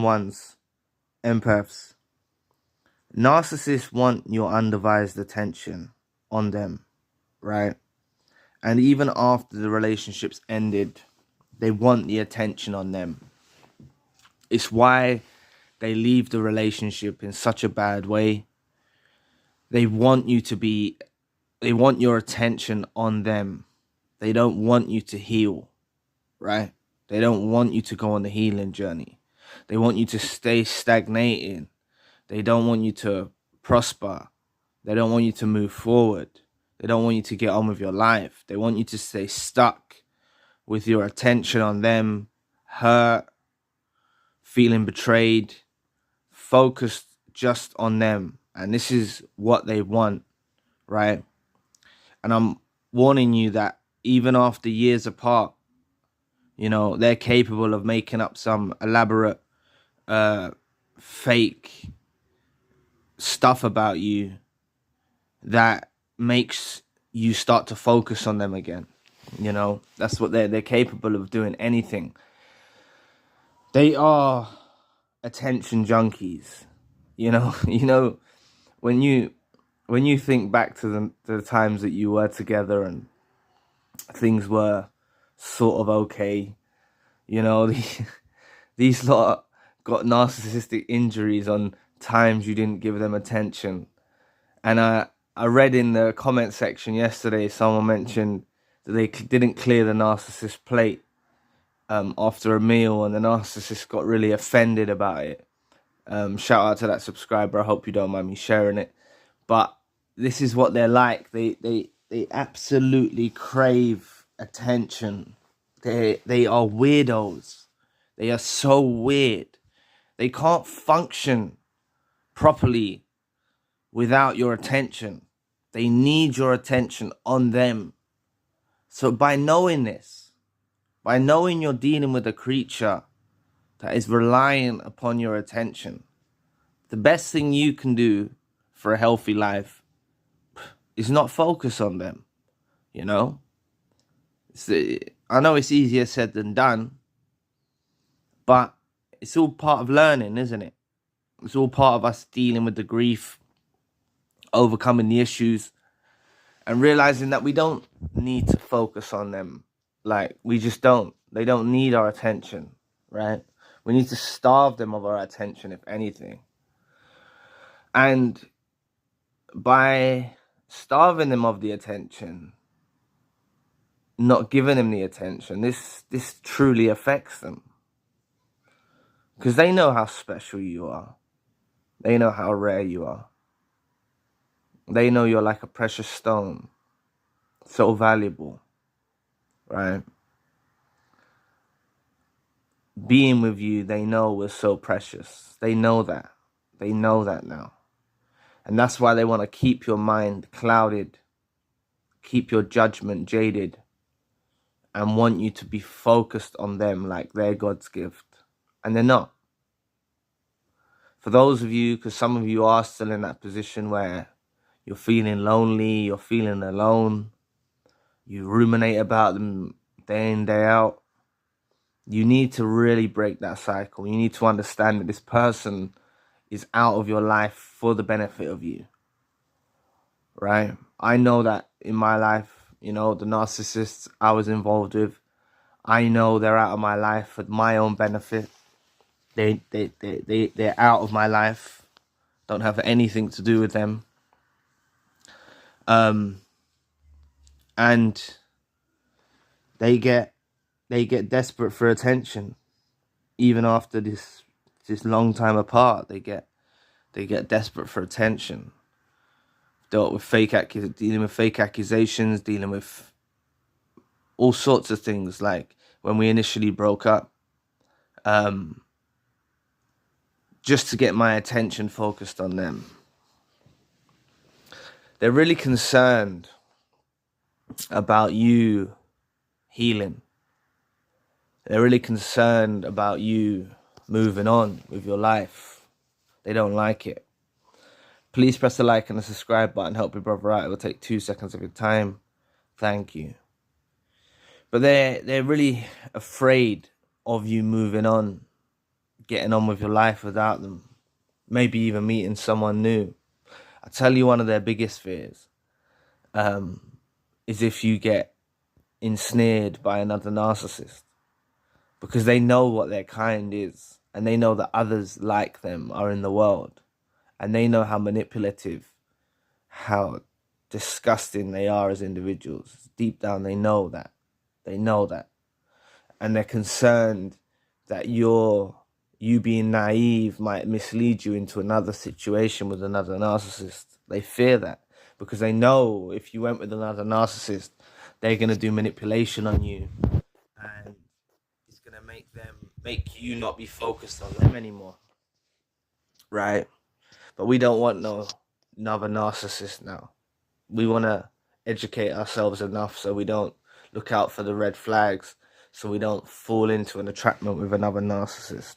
ones, empaths. Narcissists want your undivided attention on them, right? And even after the relationship's ended, they want the attention on them. It's why they leave the relationship in such a bad way. They want your attention on them. They don't want you to heal, right? They don't want you to go on the healing journey. They want you to stay stagnating. They don't want you to prosper. They don't want you to move forward. They don't want you to get on with your life. They want you to stay stuck with your attention on them, hurt, feeling betrayed, focused just on them. And this is what they want, right? And I'm warning you that even after years apart, you know, they're capable of making up some elaborate, fake stuff about you that makes you start to focus on them again. You know, that's what they're capable of doing. Anything. They are attention junkies. You know, when you think back to the times that you were together and things were sort of okay, you know, these lot got narcissistic injuries on times you didn't give them attention. And I read in the comment section yesterday, someone mentioned that they didn't clear the narcissist plate after a meal, and the narcissist got really offended about it. Shout out to that subscriber. I hope you don't mind me sharing it. But this is what they're like. They absolutely crave attention. They are weirdos. They are so weird. They can't function properly without your attention. They need your attention on them. So by knowing this, by knowing you're dealing with a creature that is relying upon your attention, the best thing you can do for a healthy life is not focus on them, you know? I know it's easier said than done, but it's all part of learning, isn't it? It's all part of us dealing with the grief, overcoming the issues, and realizing that we don't need to focus on them. Like, we just don't. They don't need our attention, right? We need to starve them of our attention, if anything. And by starving them of the attention, not giving them the attention, this truly affects them. Because they know how special you are. They know how rare you are. They know you're like a precious stone. So valuable. Right? Being with you, they know we're so precious. They know that. They know that now. And that's why they want to keep your mind clouded, keep your judgment jaded, and want you to be focused on them like they're God's gift. And they're not. For those of you, because some of you are still in that position where you're feeling lonely, you're feeling alone, you ruminate about them day in, day out, you need to really break that cycle. You need to understand that this person is out of your life for the benefit of you, right? I know that in my life, you know, the narcissists I was involved with, I know they're out of my life for my own benefit. They're out of my life. Don't have anything to do with them. And they get desperate for attention, even after this long time apart. They get desperate for attention. Dealing with fake accusations, dealing with all sorts of things. Like when we initially broke up, just to get my attention focused on them. They're really concerned about you healing. They're really concerned about you moving on with your life. They don't like it. Please press the like and the subscribe button. Help your brother out. It will take 2 seconds of your time. Thank you. But they're really afraid of you moving on getting on with your life without them. Maybe even meeting someone new. I tell you, one of their biggest fears is if you get ensnared by another narcissist, because they know what their kind is, and they know that others like them are in the world, and they know how manipulative, how disgusting they are as individuals. Deep down, they know that. And they're concerned that you being naive might mislead you into another situation with another narcissist. They fear that, because they know if you went with another narcissist, they're going to do manipulation on you, and it's going to make you not be focused on them anymore, right? But we don't want another narcissist now. We want to educate ourselves enough so we don't look out for the red flags, so we don't fall into an attrapment with another narcissist.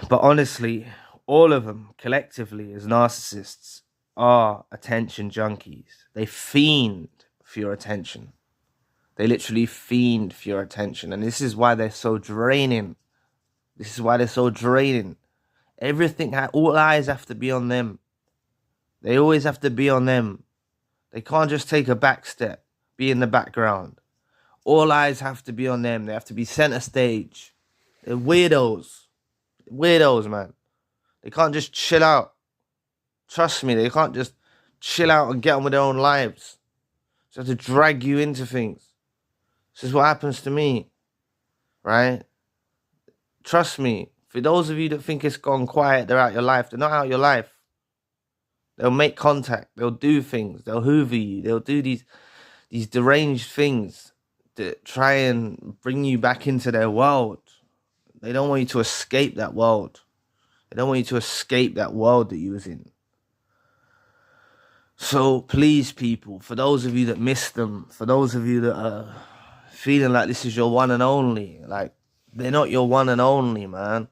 But honestly, all of them collectively as narcissists are attention junkies. They fiend for your attention. They literally fiend for your attention. And this is why they're so draining. Everything, all eyes have to be on them. They always have to be on them. They can't just take a back step, be in the background. All eyes have to be on them. They have to be center stage. They're weirdos. Weirdos, man. They can't just chill out. Trust me, they can't just chill out and get on with their own lives. They have to drag you into things. This is what happens to me, right? Trust me, for those of you that think it's gone quiet, they're out your life. They're not out your life. They'll make contact. They'll do things. They'll hoover you. They'll do these deranged things that try and bring you back into their world. They don't want you to escape that world. They don't want you to escape that world that you was in. So please, people, for those of you that miss them, for those of you that are feeling like this is your one and only, like, they're not your one and only, man.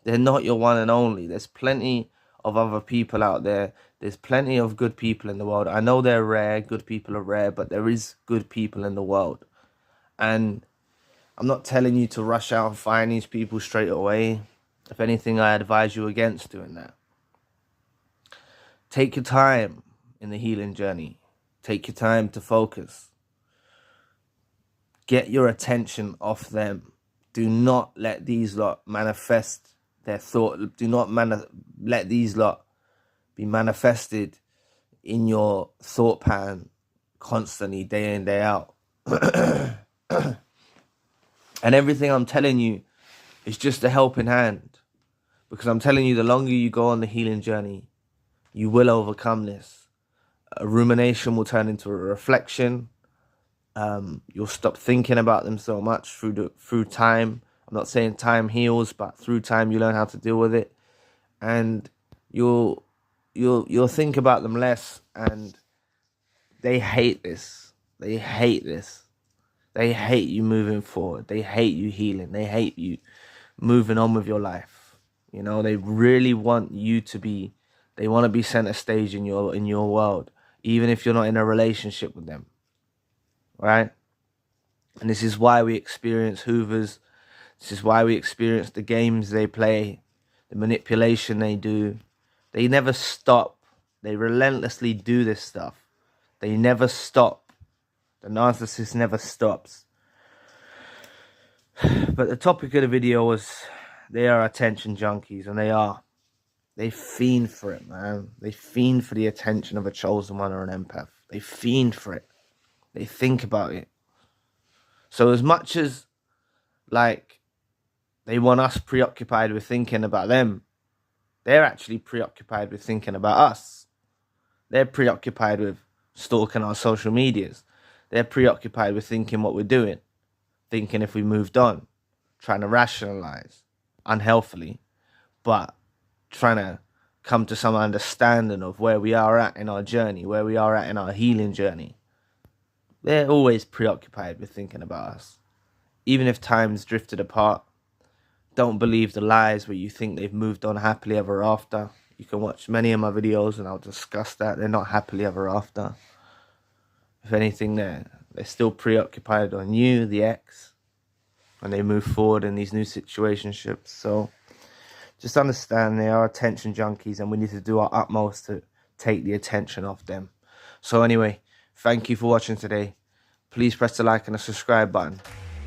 They're not your one and only. There's plenty of other people out there. There's plenty of good people in the world. I know they're rare. Good people are rare, but there is good people in the world. And I'm not telling you to rush out and find these people straight away. If anything, I advise you against doing that. Take your time in the healing journey. Take your time to focus. Get your attention off them. Do not let these lot manifest their thought. Do not let these lot be manifested in your thought pattern constantly, day in, day out. And everything I'm telling you is just a helping hand. Because I'm telling you, the longer you go on the healing journey, you will overcome this. A rumination will turn into a reflection. You'll stop thinking about them so much through time. I'm not saying time heals, but through time you learn how to deal with it. And you'll think about them less. And they hate this. They hate this. They hate you moving forward. They hate you healing. They hate you moving on with your life. You know, they really want you to be, they want to be center stage in your world, even if you're not in a relationship with them. Right? And this is why we experience hoovers. This is why we experience the games they play, the manipulation they do. They never stop. They relentlessly do this stuff. They never stop. The narcissist never stops. But the topic of the video was, they are attention junkies, and they are. They fiend for it, man. They fiend for the attention of a chosen one or an empath. They fiend for it. They think about it. So as much as, like, they want us preoccupied with thinking about them, they're actually preoccupied with thinking about us. They're preoccupied with stalking our social medias. They're preoccupied with thinking what we're doing, thinking if we moved on, trying to rationalize unhealthily, but trying to come to some understanding of where we are at in our journey, where we are at in our healing journey. They're always preoccupied with thinking about us. Even if time's drifted apart, don't believe the lies where you think they've moved on happily ever after. You can watch many of my videos and I'll discuss that. They're not happily ever after. If anything, they're still preoccupied on you, the ex. and they move forward in these new situationships. So just understand they are attention junkies, and we need to do our utmost to take the attention off them. So anyway, thank you for watching today. Please press the like and the subscribe button.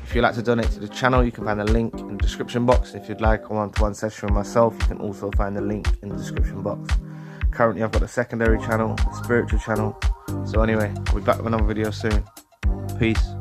If you'd like to donate to the channel, you can find the link in the description box. If you'd like a one-to-one session with myself, you can also find the link in the description box. Currently, I've got a secondary channel, a spiritual channel. So anyway, I'll be back with another video soon. Peace.